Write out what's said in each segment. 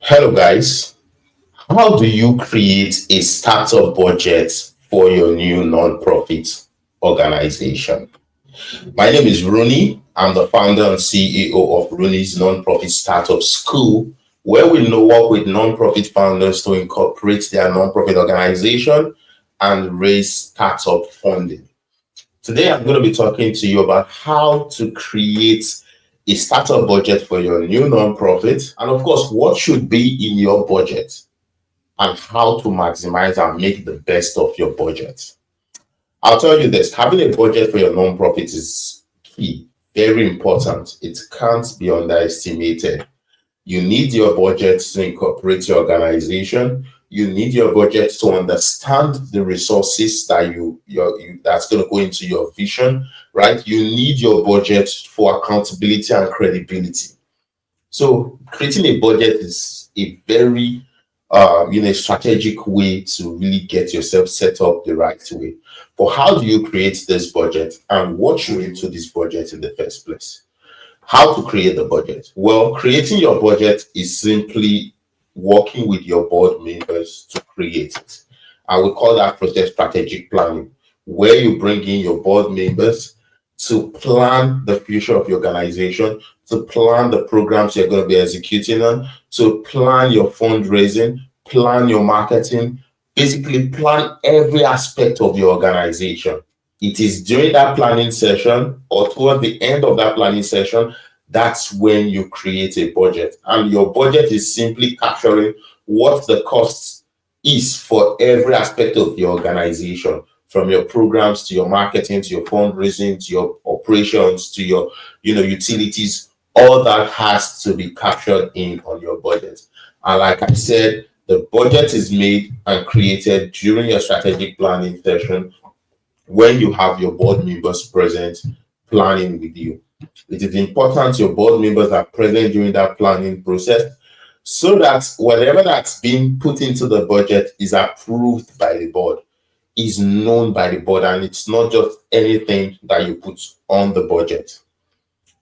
Hello, guys. How do you create a startup budget for your new nonprofit organization? My name is Rooney. I'm the founder and CEO of Rooney's Nonprofit Startup School, where we work with nonprofit founders to incorporate their nonprofit organization and raise startup funding. Today, I'm going to be talking to you about how to create a startup budget for your new nonprofit, and of course, what should be in your budget and how to maximize and make the best of your budget. I'll tell you this, having a budget for your nonprofit is key, very important. It can't be underestimated. You need your budget to incorporate your organization. You need your budget to understand the resources that that's going to go into your vision, right? You need your budget for accountability and credibility. So creating a budget is a very strategic way to really get yourself set up the right way. But how do you create this budget and what should into this budget in the first place? How to create the budget? Well, creating your budget is simply working with your board members to create it. I would call that process strategic planning, where you bring in your board members to plan the future of your organization, to plan the programs you're going to be executing on, to plan your fundraising, plan your marketing, basically plan every aspect of your organization. It is during that planning session or toward the end of that planning session, that's when you create a budget. And your budget is simply capturing what the cost is for every aspect of your organization, from your programs to your marketing, to your fundraising, to your operations, to your utilities. All that has to be captured in on your budget. And like I said, the budget is made and created during your strategic planning session when you have your board members present planning with you. It is important your board members are present during that planning process so that whatever that's being put into the budget is approved by the board, is known by the board, and it's not just anything that you put on the budget,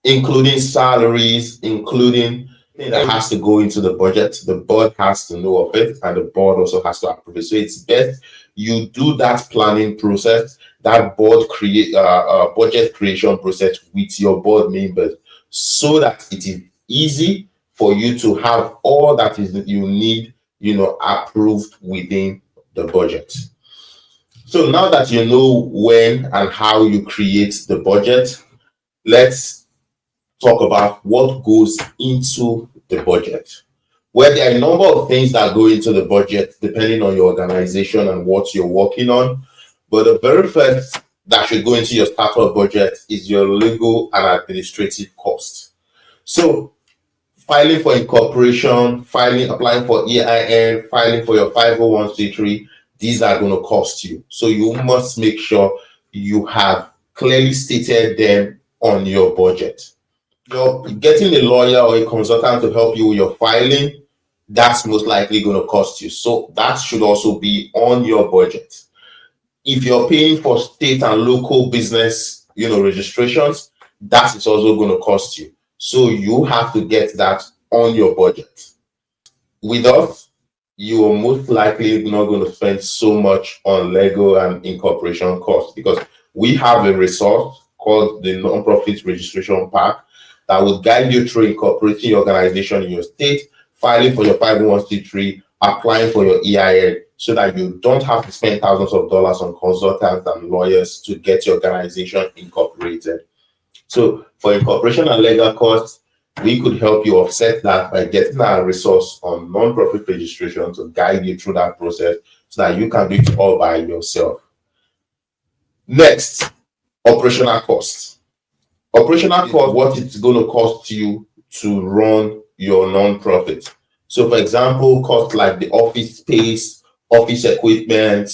including salaries, including that has to go into the budget. The board has to know of it, and the board also has to approve it. So it's best you do that planning process, that budget creation process with your board members, so that it is easy for you to have all that is you need, approved within the budget. So now that you know when and how you create the budget, let's talk about what goes into the budget. Well, there are a number of things that go into the budget depending on your organization and what you're working on. But the very first that should go into your startup budget is your legal and administrative costs. So filing for incorporation, applying for EIN, filing for your 501c3, these are going to cost you. So you must make sure you have clearly stated them on your budget. You're getting a lawyer or a consultant to help you with your filing, that's most likely going to cost you. So that should also be on your budget. If you're paying for state and local business, registrations, that is also going to cost you. So you have to get that on your budget. With us, you are most likely not going to spend so much on legal and incorporation costs because we have a resource called the Nonprofit Registration Pack that will guide you through incorporating your organization in your state, filing for your 501c3, applying for your EIN, so that you don't have to spend thousands of dollars on consultants and lawyers to get your organization incorporated. So for incorporation and legal costs, we could help you offset that by getting our resource on nonprofit registration to guide you through that process so that you can do it all by yourself. Next, operational costs. Operational cost, what it's going to cost you to run your nonprofit. So for example, costs like the office space, office equipment,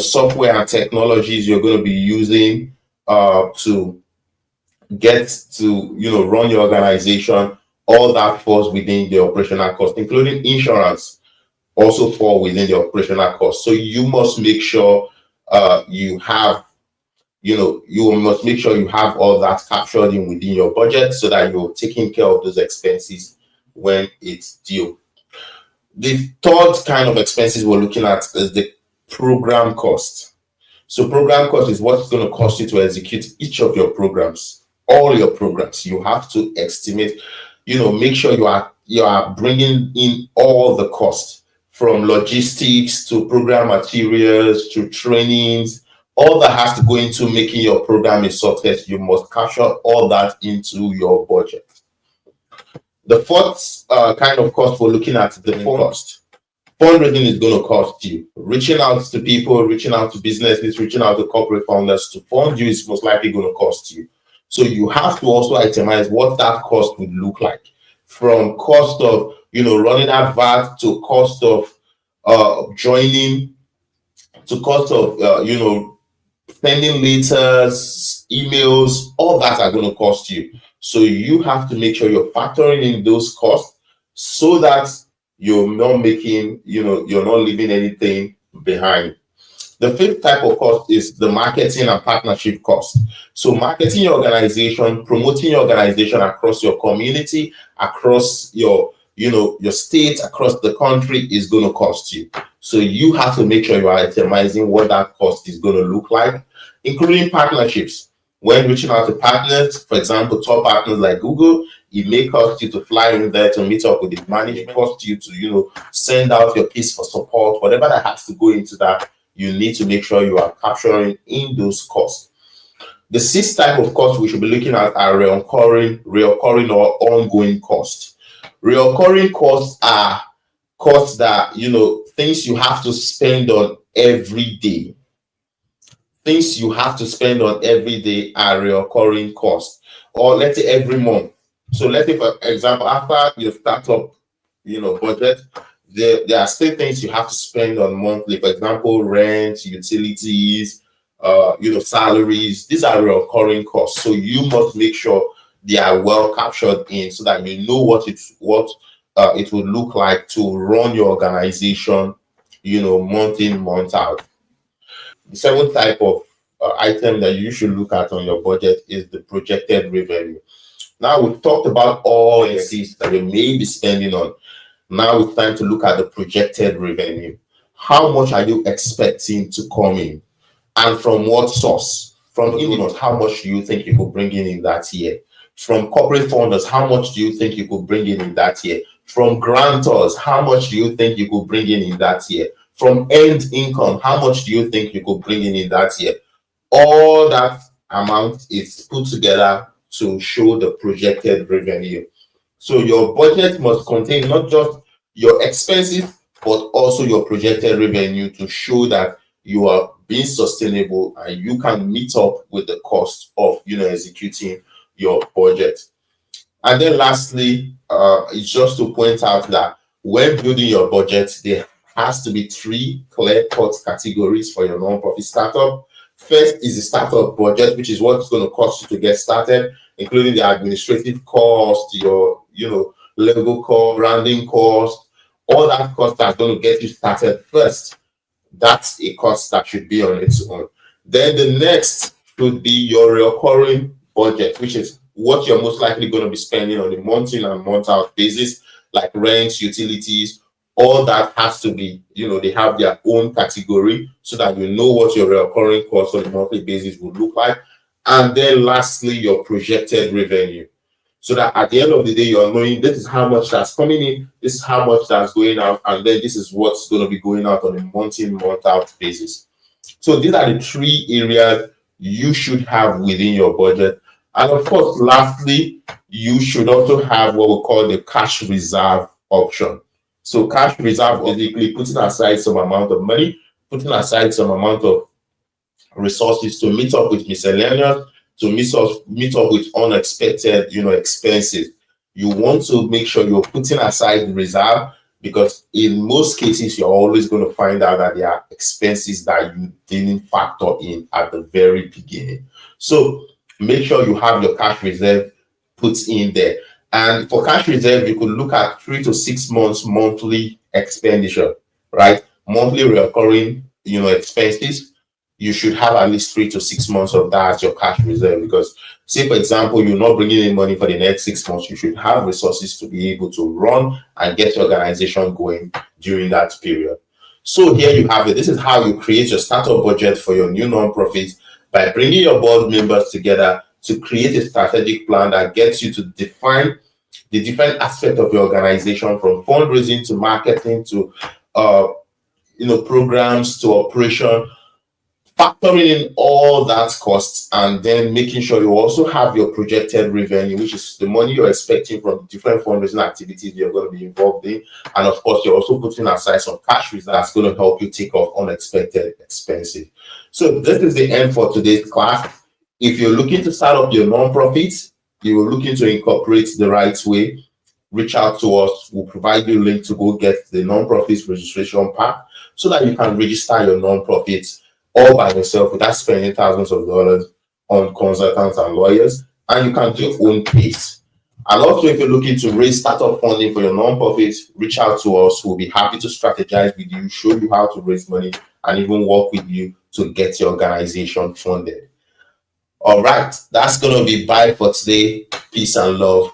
software and technologies you're going to be using to get to run your organization, all that falls within the operational cost, including insurance also fall within the operational cost. So you must make sure you must make sure you have all that captured in within your budget so that you're taking care of those expenses when it's due. The third kind of expenses we're looking at is the program cost. So program cost is what's going to cost you to execute each of your programs, all your programs. You have to estimate, make sure you are bringing in all the costs, from logistics to program materials to trainings. All that has to go into making your program a success. You must capture all that into your budget. The fourth kind of cost we're looking at is the cost. Fundraising is going to cost you. Reaching out to people, reaching out to businesses, reaching out to corporate founders to fund you is most likely going to cost you. So you have to also itemize what that cost would look like, from cost of running advert, to cost of joining, to cost of sending letters, emails. All that are going to cost you. So you have to make sure you're factoring in those costs, so that you're not making, you're not leaving anything behind. The fifth type of cost is the marketing and partnership cost. So marketing your organization, promoting your organization across your community, across your state, across the country is going to cost you. So you have to make sure you are itemizing what that cost is going to look like, including partnerships. When reaching out to partners, for example, top partners like Google, it may cost you to fly in there to meet up with the management, cost you to send out your case for support, whatever that has to go into that. You need to make sure you are capturing in those costs. The sixth type of cost we should be looking at are reoccurring or ongoing costs. Reoccurring costs are costs that, things you have to spend on every day. Things you have to spend on every day are reoccurring costs, or let's say every month. So let's say, for example, after your startup, budget, there are still things you have to spend on monthly. For example, rent, utilities, salaries. These are recurring costs. So you must make sure they are well captured in, so that you know what it would look like to run your organization, month in, month out. The seventh type of item that you should look at on your budget is the projected revenue. Now we've talked about all expenses that you may be spending on. Now it's time to look at the projected revenue. How much are you expecting to come in, and from what source? From in-house, how much do you think you could bring in that year? From corporate funders, how much do you think you could bring in that year? From grantors, how much do you think you could bring in that year? From end income, how much do you think you could bring in that year? All that amount is put together to show the projected revenue. So your budget must contain not just your expenses, but also your projected revenue, to show that you are being sustainable and you can meet up with the cost of executing your budget. And then lastly, it's just to point out that when building your budget, there has to be three clear-cut categories for your nonprofit startup. First is the startup budget, which is what's going to cost you to get started, including the administrative cost, your legal cost, branding cost, all that cost that's going to get you started first. That's a cost that should be on its own. Then the next should be your recurring budget, which is what you're most likely going to be spending on a month in and month out basis, like rent, utilities. All that has to be, they have their own category, so that you know what your recurring cost on a monthly basis would look like. And then lastly, your projected revenue, so that at the end of the day, you're knowing this is how much that's coming in, this is how much that's going out, and then this is what's going to be going out on a month in, month out basis. So these are the three areas you should have within your budget. And of course, lastly, you should also have what we call the cash reserve option. So cash reserve, basically putting aside some amount of money, putting aside some amount of resources to meet up with miscellaneous, to meet up with unexpected, expenses. You want to make sure you're putting aside reserve, because in most cases, you're always going to find out that there are expenses that you didn't factor in at the very beginning. So make sure you have your cash reserve put in there. And for cash reserve, you could look at 3 to 6 months monthly expenditure, right? Monthly recurring, expenses. You should have at least 3 to 6 months of that as your cash reserve, because say, for example, you're not bringing in money for the next 6 months, you should have resources to be able to run and get your organization going during that period. So here you have it. This is how you create your startup budget for your new nonprofit, by bringing your board members together to create a strategic plan that gets you to define the different aspects of your organization, from fundraising to marketing to programs to operation, factoring in all that costs, and then making sure you also have your projected revenue, which is the money you're expecting from different fundraising activities you're going to be involved in. And of course, you're also putting aside some cash reserves that's going to help you take off unexpected expenses. So this is the end for today's class. If you're looking to start up your nonprofit, you're looking to incorporate the right way, reach out to us. We'll provide you a link to go get the nonprofit registration pack so that you can register your nonprofit all by yourself without spending thousands of dollars on consultants and lawyers, and you can do your own pace. And also, if you're looking to raise startup funding for your nonprofit, reach out to us. We'll be happy to strategize with you, show you how to raise money, and even work with you to get your organization funded. All right, that's going to be bye for today. Peace and love.